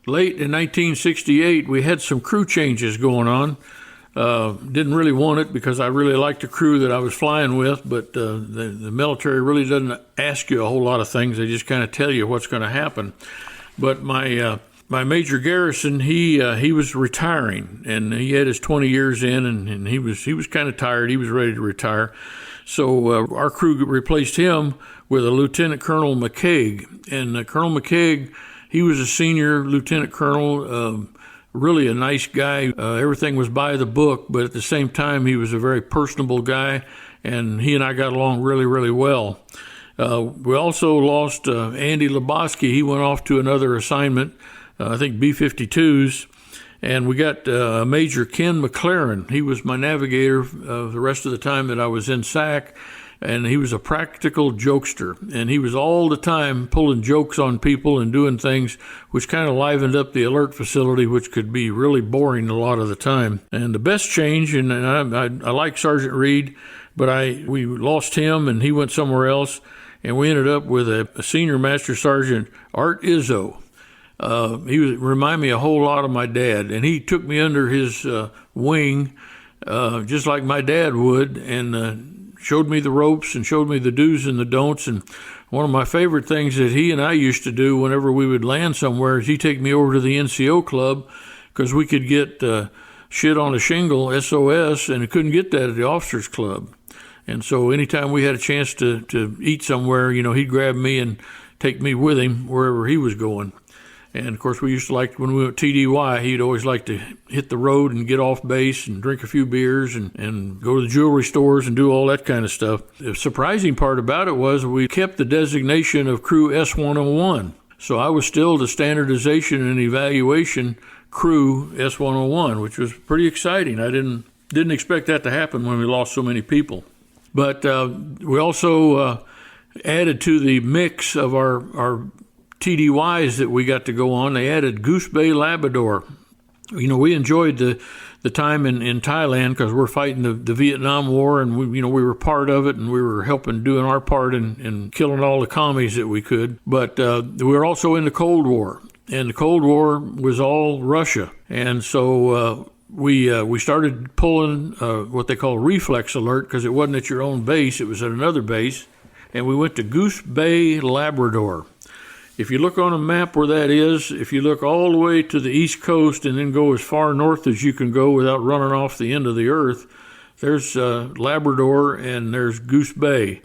Late in 1968, we had some crew changes going on. Didn't really want it because I really liked the crew that I was flying with, but the military really doesn't ask you a whole lot of things. They just kind of tell you what's going to happen. But my Major Garrison, he was retiring, and he had his 20 years in, and he was kind of tired. He was ready to retire. So our crew replaced him with a Lieutenant Colonel McCaig. And Colonel McCaig, he was a senior lieutenant colonel, really a nice guy. Everything was by the book, but at the same time, he was a very personable guy, and he and I got along really, really well. We also lost Andy Lebowski. He went off to another assignment, I think B-52s, and we got Major Ken McLaren. He was my navigator the rest of the time that I was in SAC, and he was a practical jokester, and he was all the time pulling jokes on people and doing things which kind of livened up the alert facility, which could be really boring a lot of the time. And the best change, and I like Sergeant Reed, but we lost him, and he went somewhere else, and we ended up with a Senior Master Sergeant, Sgt Izzo. He remind me a whole lot of my dad, and he took me under his wing, just like my dad would, and showed me the ropes and showed me the do's and the don'ts. And one of my favorite things that he and I used to do whenever we would land somewhere is he'd take me over to the NCO club, because we could get shit on a shingle, SOS, and it couldn't get that at the officers club. And so anytime we had a chance to eat somewhere, he'd grab me and take me with him wherever he was going. And, of course, we used to like, when we went TDY, he'd always like to hit the road and get off base and drink a few beers and go to the jewelry stores and do all that kind of stuff. The surprising part about it was we kept the designation of Crew S101. So I was still the standardization and evaluation Crew S101, which was pretty exciting. I didn't expect that to happen when we lost so many people. But we also added to the mix of our TDYs that we got to go on. They added Goose Bay, Labrador. We enjoyed the time in Thailand because we're fighting the Vietnam War, and we were part of it, and we were helping doing our part in killing all the commies that we could. But we were also in the Cold War, and the Cold War was all Russia, and so we started pulling what they call reflex alert, because it wasn't at your own base, it was at another base, and we went to Goose Bay, Labrador. If you look on a map where that is, if you look all the way to the east coast and then go as far north as you can go without running off the end of the earth, there's Labrador and there's Goose Bay.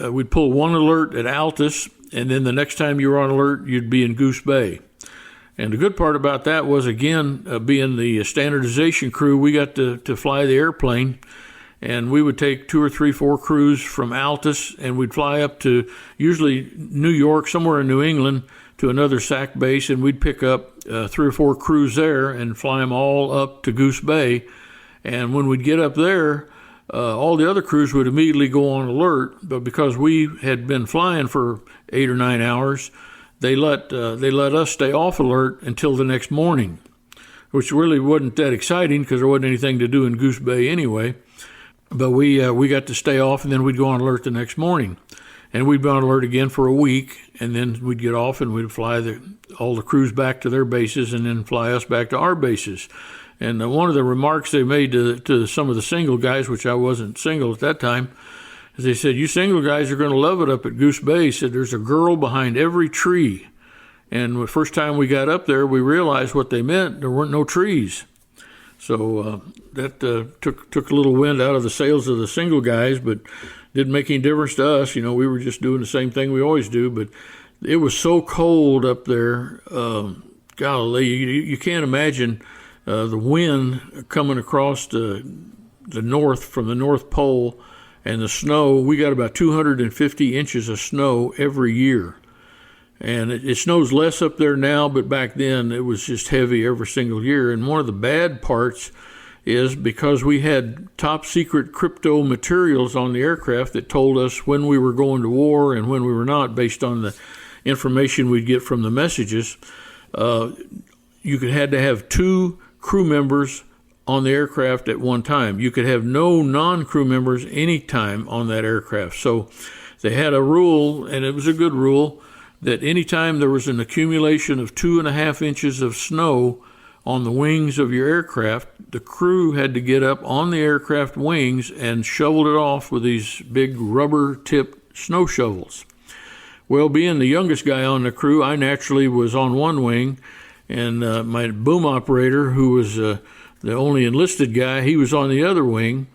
We'd pull one alert at Altus, and then the next time you were on alert, you'd be in Goose Bay. And the good part about that was, again, being the standardization crew, we got to fly the airplane. And we would take 2 or 3, 4 crews from Altus, and we'd fly up to usually New York, somewhere in New England, to another SAC base, and we'd pick up 3 or 4 crews there and fly them all up to Goose Bay. And when we'd get up there, all the other crews would immediately go on alert, but because we had been flying for 8 or 9 hours, they let us stay off alert until the next morning, which really wasn't that exciting because there wasn't anything to do in Goose Bay anyway. But we got to stay off, and then we'd go on alert the next morning. And we'd be on alert again for a week, and then we'd get off and we'd fly all the crews back to their bases and then fly us back to our bases. And one of the remarks they made to some of the single guys, which I wasn't single at that time, is they said, "You single guys are going to love it up at Goose Bay." He said, "There's a girl behind every tree." And the first time we got up there, we realized what they meant. There weren't no trees. So that took a little wind out of the sails of the single guys, but didn't make any difference to us. We were just doing the same thing we always do. But it was so cold up there. Golly, you can't imagine the wind coming across the north from the North Pole, and the snow. We got about 250 inches of snow every year. And it snows less up there now, but back then it was just heavy every single year. And one of the bad parts is because we had top secret crypto materials on the aircraft that told us when we were going to war and when we were not, based on the information we'd get from the messages. You had to have 2 crew members on the aircraft at one time. You could have no non-crew members any time on that aircraft. So they had a rule, and it was a good rule, that anytime there was an accumulation of 2.5 inches of snow on the wings of your aircraft, the crew had to get up on the aircraft wings and shovel it off with these big rubber-tipped snow shovels. Well, being the youngest guy on the crew, I naturally was on one wing, and my boom operator, who was the only enlisted guy, he was on the other wing.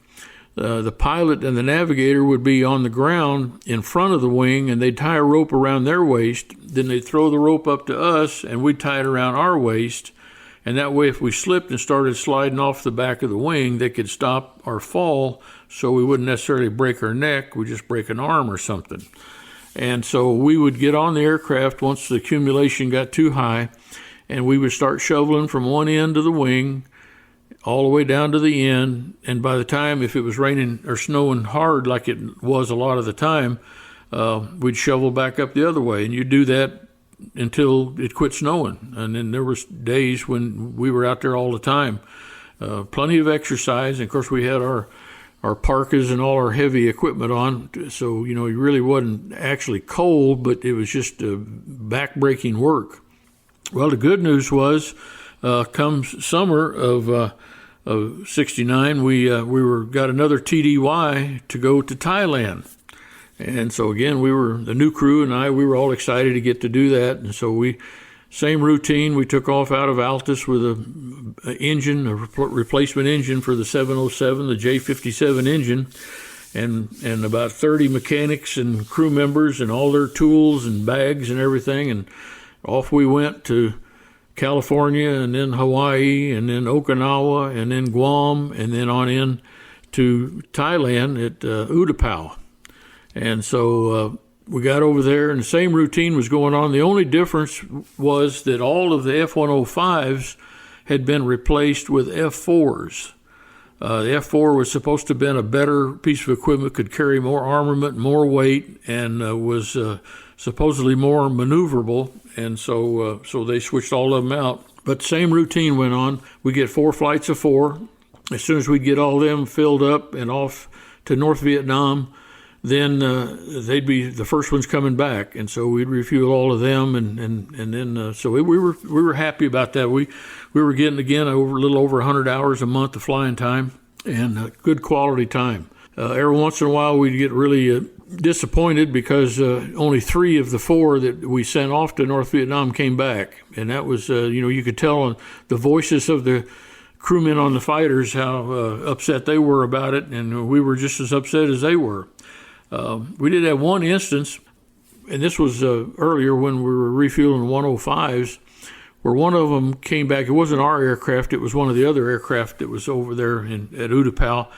The pilot and the navigator would be on the ground in front of the wing, and they'd tie a rope around their waist. Then they'd throw the rope up to us, and we'd tie it around our waist. And that way, if we slipped and started sliding off the back of the wing, they could stop our fall, so we wouldn't necessarily break our neck. We'd just break an arm or something. And so we would get on the aircraft once the accumulation got too high, and we would start shoveling from one end of the wing all the way down to the end. And by the time, if it was raining or snowing hard like it was a lot of the time, we'd shovel back up the other way. And you do that until it quit snowing. And then there was days when we were out there all the time. Plenty of exercise. And of course, we had our parkas and all our heavy equipment on. So, it really wasn't actually cold, but it was just back-breaking work. Well, the good news was, come summer of '69, we got another TDY to go to Thailand. And so again, we were, the new crew and we were all excited to get to do that. And so same routine, we took off out of Altus with a replacement engine for the 707, the J57 engine, and about 30 mechanics and crew members and all their tools and bags and everything. And off we went to California, and then Hawaii, and then Okinawa, and then Guam, and then on in to Thailand at Utapao. And so we got over there, and the same routine was going on. The only difference was that all of the F-105s had been replaced with F-4s. The F-4 was supposed to have been a better piece of equipment, could carry more armament, more weight, and was supposedly more maneuverable. And so they switched all of them out. But the same routine went on. We get 4 flights of 4. As soon as we get all of them filled up and off to North Vietnam, then they'd be the first ones coming back, and so we'd refuel all of them, and then so we were happy about that. We were getting again a little over 100 hours a month of flying time, and good quality time. Every once in a while we'd get really disappointed because only 3 of the 4 that we sent off to North Vietnam came back, and that was you could tell on the voices of the crewmen on the fighters how upset they were about it, and we were just as upset as they were. We did have one instance, and this was earlier when we were refueling 105s, where one of them came back. It wasn't our aircraft, it was one of the other aircraft that was over there at Utapao.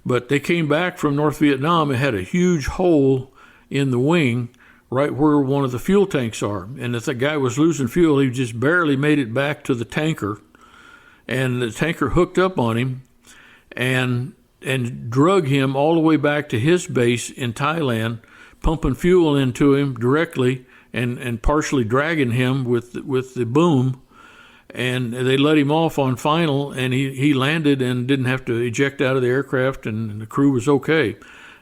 But they came back from North Vietnam and had a huge hole in the wing right where one of the fuel tanks are. And if the guy was losing fuel, he just barely made it back to the tanker. And the tanker hooked up on him and drug him all the way back to his base in Thailand, pumping fuel into him directly and partially dragging him with the boom. And they let him off on final, and he landed and didn't have to eject out of the aircraft, and the crew was okay.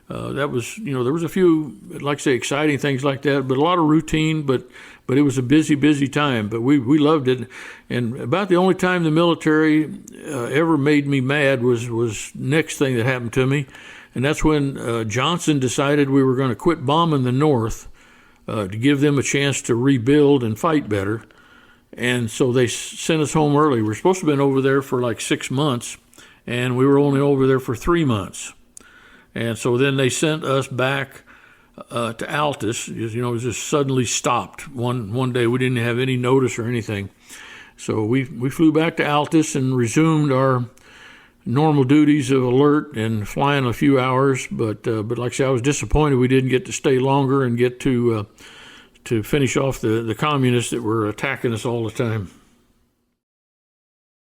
That was, there was a few, like I say, exciting things like that, but a lot of routine, but it was a busy time. But we loved it. And about the only time the military ever made me mad was next thing that happened to me, and that's when Johnson decided we were going to quit bombing the North to give them a chance to rebuild and fight better. And so they sent us home early. We were supposed to have been over there for like 6 months, and we were only over there for 3 months. And so then they sent us back to Altus. It was just suddenly stopped one day. We didn't have any notice or anything. So we flew back to Altus and resumed our normal duties of alert and flying a few hours. But like I said, I was disappointed we didn't get to stay longer and get to finish off the communists that were attacking us all the time.